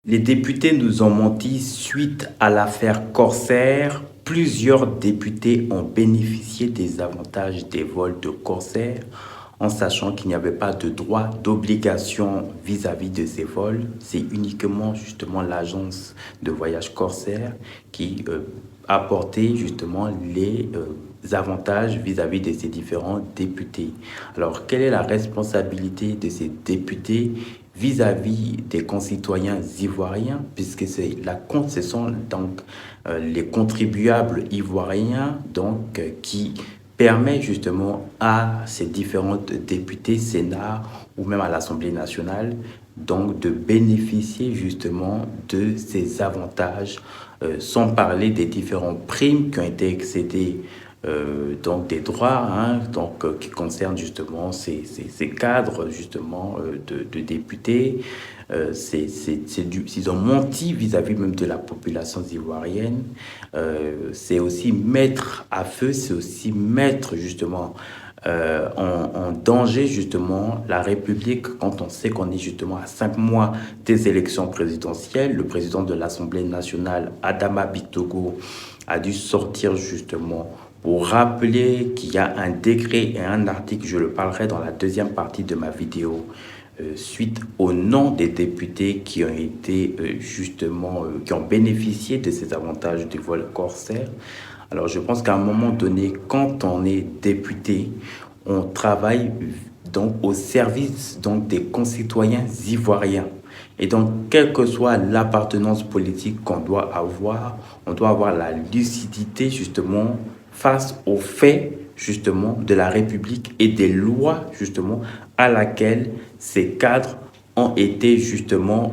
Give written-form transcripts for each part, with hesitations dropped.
Les députés nous ont menti suite à l'affaire Corsair. Plusieurs députés ont bénéficié des avantages des vols de Corsair en sachant qu'il n'y avait pas de droit d'obligation vis-à-vis de ces vols. C'est uniquement justement l'agence de voyage Corsair qui apportait justement les avantages vis-à-vis de ces différents députés. Alors, quelle est la responsabilité de ces députés vis-à-vis des concitoyens ivoiriens, puisque ce sont donc les contribuables ivoiriens qui permet justement à ces différents députés, Sénat ou même à l'Assemblée nationale donc de bénéficier justement de ces avantages, sans parler des différentes primes qui ont été excédées donc des droits qui concernent justement ces cadres justement de députés. Ils ont menti vis-à-vis même de la population ivoirienne. C'est aussi mettre à feu, c'est aussi mettre justement en danger justement la République quand on sait qu'on est justement à 5 mois des élections présidentielles. Le président de l'Assemblée nationale, Adama Bitogo, a dû sortir justement pour rappeler qu'il y a un décret et un article, je le parlerai dans la deuxième partie de ma vidéo, suite au nom des députés qui ont été qui ont bénéficié de ces avantages du vol Corsair. Alors je pense qu'à un moment donné, quand on est député, on travaille donc au service donc des concitoyens ivoiriens. Et donc, quelle que soit l'appartenance politique qu'on doit avoir, on doit avoir la lucidité justement face aux faits justement de la République et des lois justement à laquelle ces cadres ont été justement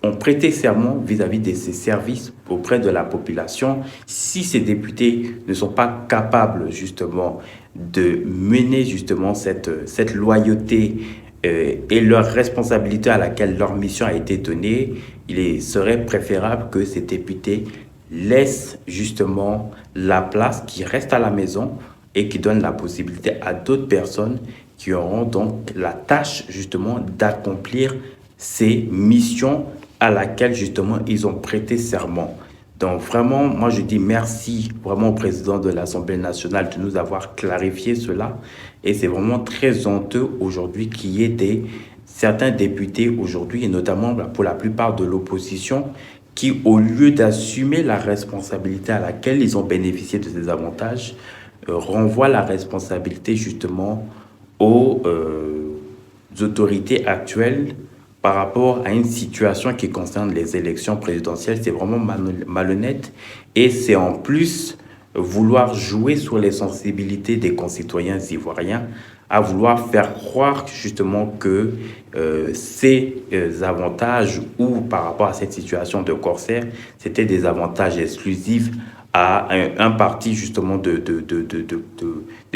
ont prêté serment vis-à-vis de ces services auprès de la population. Si ces députés ne sont pas capables justement de mener justement cette loyauté et leur responsabilité à laquelle leur mission a été donnée, il serait préférable que ces députés laissent justement la place, qui reste à la maison et qui donne la possibilité à d'autres personnes qui auront donc la tâche justement d'accomplir ces missions à laquelle justement ils ont prêté serment. Donc vraiment, moi je dis merci vraiment au président de l'Assemblée nationale de nous avoir clarifié cela. Et c'est vraiment très honteux aujourd'hui qu'il y ait certains députés aujourd'hui, et notamment pour la plupart de l'opposition, qui au lieu d'assumer la responsabilité à laquelle ils ont bénéficié de ces avantages, renvoient la responsabilité justement aux autorités actuelles par rapport à une situation qui concerne les élections présidentielles. C'est vraiment malhonnête et c'est en plus vouloir jouer sur les sensibilités des concitoyens ivoiriens, à vouloir faire croire justement que ces avantages ou par rapport à cette situation de Corsair, c'était des avantages exclusifs à un parti justement de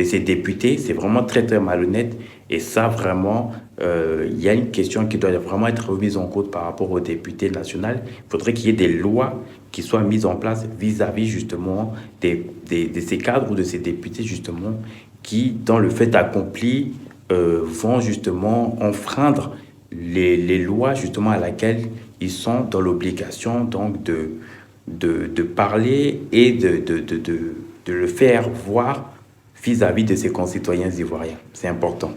ces députés. C'est vraiment très très malhonnête et ça vraiment, il y a une question qui doit vraiment être remise en cause par rapport aux députés nationaux. Il faudrait qu'il y ait des lois qui soient mises en place vis-à-vis justement de ces cadres ou de ces députés justement qui, dans le fait accompli, vont justement enfreindre les lois justement à laquelle ils sont dans l'obligation donc de parler et de le faire voir vis-à-vis de ses concitoyens ivoiriens. C'est important.